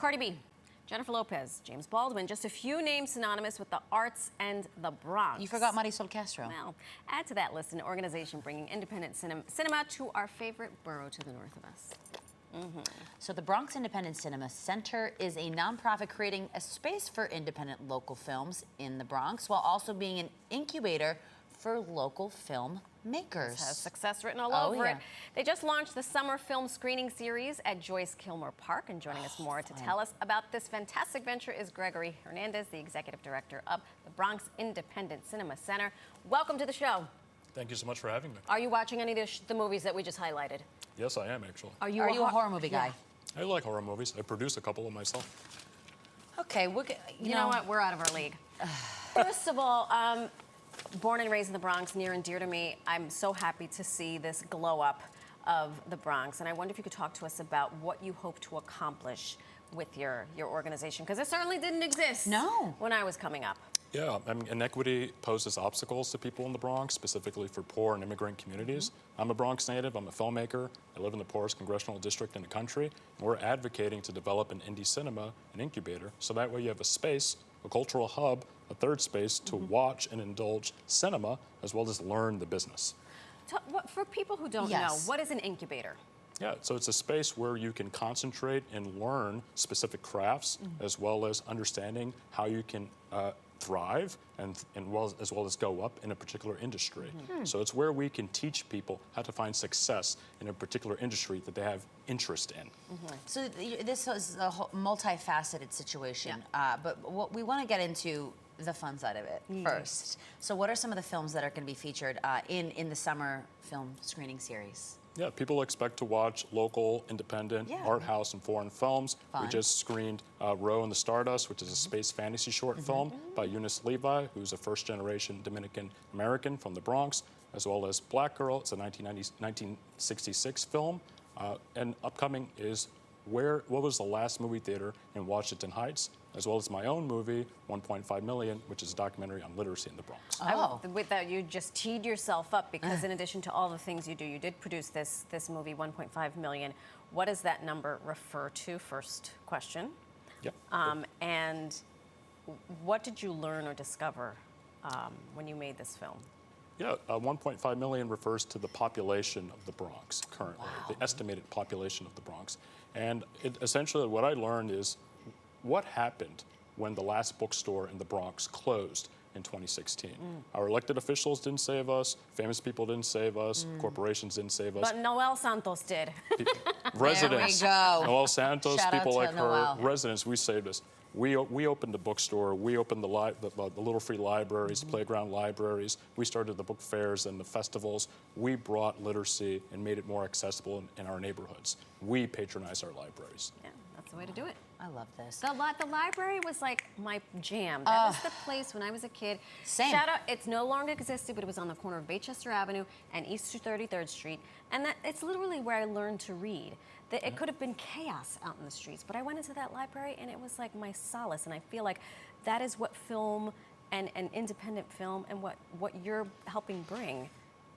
Cardi B, Jennifer Lopez, James Baldwin, just a few names synonymous with the arts and the Bronx. You forgot Marysol Castro. Well, add to that list an organization bringing independent cinema to our favorite borough to the north of us. So the Bronx Independent Cinema Center is a nonprofit creating a space for independent local films in the Bronx while also being an incubator for local film makers. It has success written all over it. They just launched the summer film screening series at Joyce Kilmer Park, and joining us more to tell us about this fantastic venture is Gregory Hernandez, the executive director of the Bronx Independent Cinema Center. Welcome to the show. Thank you so much for having me. Are you watching any of the movies that we just highlighted? Yes, I am actually. Are you a horror movie guy? I like horror movies. I produce a couple of myself. Okay, you know what? We're out of our league. First of all, born and raised in the Bronx, near and dear to me, I'm so happy to see this glow up of the Bronx. And I wonder if you could talk to us about what you hope to accomplish with your organization, because it certainly didn't exist when I was coming up. Yeah, I mean, inequity poses obstacles to people in the Bronx, specifically for poor and immigrant communities. I'm a Bronx native, I'm a filmmaker, I live in the poorest congressional district in the country, and we're advocating to develop an indie cinema, an incubator, so that way you have a space, a cultural hub, a third space to watch and indulge cinema, as well as learn the business. For people who don't know, what is an incubator? Yeah, so it's a space where you can concentrate and learn specific crafts, as well as understanding how you can thrive as well as go up in a particular industry. So it's where we can teach people how to find success in a particular industry that they have interest in. So this is a multifaceted situation, but what we want to get into the fun side of it first. So what are some of the films that are going to be featured in the summer film screening series? Yeah, people expect to watch local, independent, art house, and foreign films. We just screened Row in the Stardust, which is a space fantasy short film by Eunice Levi, who's a first-generation Dominican-American from the Bronx, as well as Black Girl. It's a 1966 film. And upcoming is what was the last movie theater in Washington Heights, as well as my own movie, 1.5 Million, which is a documentary on literacy in the Bronx. With that, you just teed yourself up, because in addition to all the things you do, you did produce this movie, 1.5 million. What does that number refer to? First question. Yep. And what did you learn or discover when you made this film? Yeah, 1.5 million refers to the population of the Bronx currently, the estimated population of the Bronx. And essentially what I learned is what happened when the last bookstore in the Bronx closed in 2016. Our elected officials didn't save us, famous people didn't save us, corporations didn't save us. But Noel Santos did. Residents, there we go. Noel Santos, Shout people like Noel. her, residents, we saved us. We opened the bookstore, we opened the little free libraries, playground libraries, we started the book fairs and the festivals. We brought literacy and made it more accessible in our neighborhoods. We patronize our libraries. Yeah, that's the way to do it. I love this. The library was like my jam. That was the place when I was a kid. Same. Shout out, it's no longer existed, but it was on the corner of Baychester Avenue and East 33rd Street. And it's literally where I learned to read. It could have been chaos out in the streets, but I went into that library and it was like my solace. And I feel like that is what film and independent film and what you're helping bring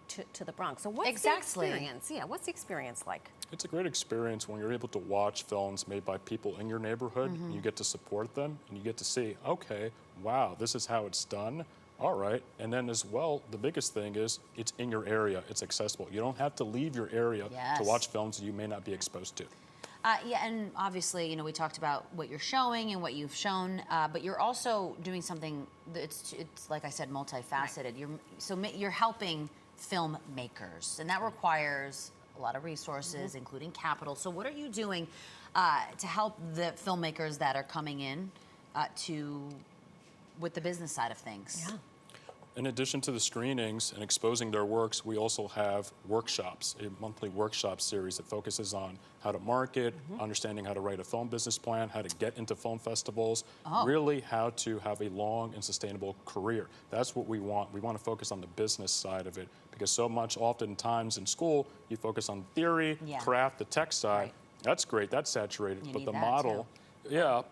to the Bronx. So what's the experience? Yeah, what's the experience like? It's a great experience when you're able to watch films made by people in your neighborhood, and you get to support them, and you get to see, okay, wow, this is how it's done. All right, and then as well, the biggest thing is it's in your area, it's accessible. You don't have to leave your area to watch films that you may not be exposed to. Yeah, and obviously, you know, we talked about what you're showing and what you've shown, but you're also doing something that's, it's like I said, multifaceted. You're helping filmmakers, and that requires a lot of resources, including capital. So what are you doing to help the filmmakers that are coming in with the business side of things? Yeah. In addition to the screenings and exposing their works, we also have workshops, a monthly workshop series that focuses on how to market, understanding how to write a film business plan, how to get into film festivals, really how to have a long and sustainable career. That's what we want. We want to focus on the business side of it, because so much oftentimes in school, you focus on theory, craft, the tech side. That's great, that's saturated, but the model,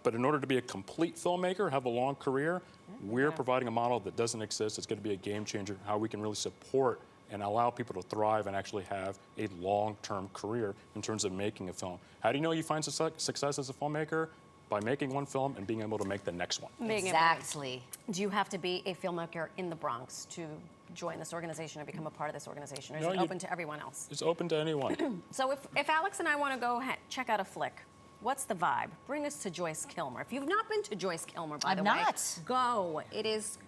but in order to be a complete filmmaker, have a long career, we're providing a model that doesn't exist. It's going to be a game changer, how we can really support and allow people to thrive and actually have a long-term career in terms of making a film. How do you know you find success as a filmmaker? by making one film and being able to make the next one. Exactly. Do you have to be a filmmaker in the Bronx to join this organization or become a part of this organization, or is No, it you- open to everyone else? It's open to anyone. So if Alex and I want to go check out a flick, what's the vibe? Bring us to Joyce Kilmer. If you've not been to Joyce Kilmer, by the way, not. go. It is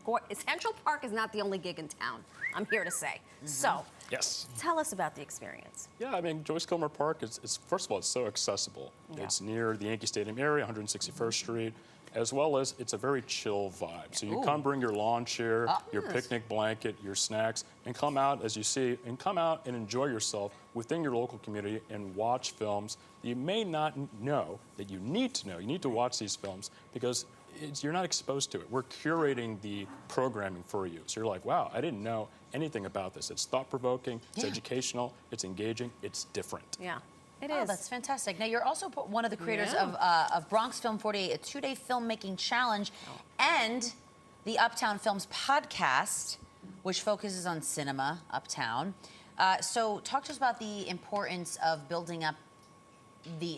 Central Park is not the only gig in town, I'm here to say. So Yes. tell us about the experience. Yeah, I mean, Joyce Kilmer Park is first of all, it's so accessible. Yeah. It's near the Yankee Stadium area, 161st Street, as well as it's a very chill vibe. So you come bring your lawn chair, your picnic blanket, your snacks, and come out, as you see, and come out and enjoy yourself within your local community and watch films that you may not know that you need to know. You need to watch these films because you're not exposed to it. We're curating the programming for you. So you're like, wow, I didn't know anything about this. It's thought-provoking, it's educational, it's engaging, it's different. Yeah, it Oh, is. that's fantastic. Now, you're also one of the creators Yeah. of Bronx Film 48, a 2-day filmmaking challenge, and the Uptown Films podcast, which focuses on cinema uptown. So talk to us about the importance of building up the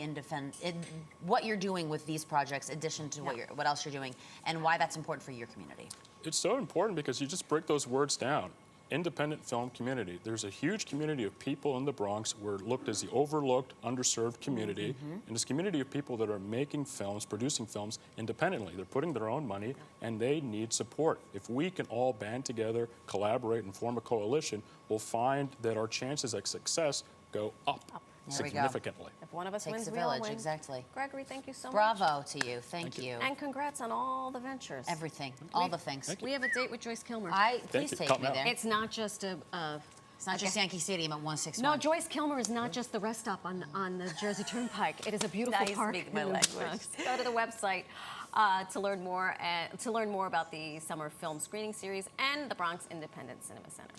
what you're doing with these projects, in addition to what else you're doing, and why that's important for your community. It's so important because you just break those words down. Independent film community. There's a huge community of people in the Bronx. We're looked as the overlooked, underserved community. And this community of people that are making films, producing films independently. They're putting their own money and they need support. If we can all band together, collaborate, and form a coalition, we'll find that our chances of success go up There we go. significantly. If one of us Takes wins, a we all village, win. exactly. Gregory, thank you so much. Bravo to you. Thank you. And congrats on all the ventures. Everything, all the things. Thank We have a date with Joyce Kilmer. Please you. take Come me out. there. It's not just a. It's not just Yankee Stadium at 161. No, Joyce Kilmer is not just the rest stop on the Jersey Turnpike. It is a beautiful Now you park. speak my in the language. Bronx. Go to the website to learn more about the summer film screening series and the Bronx Independent Cinema Center.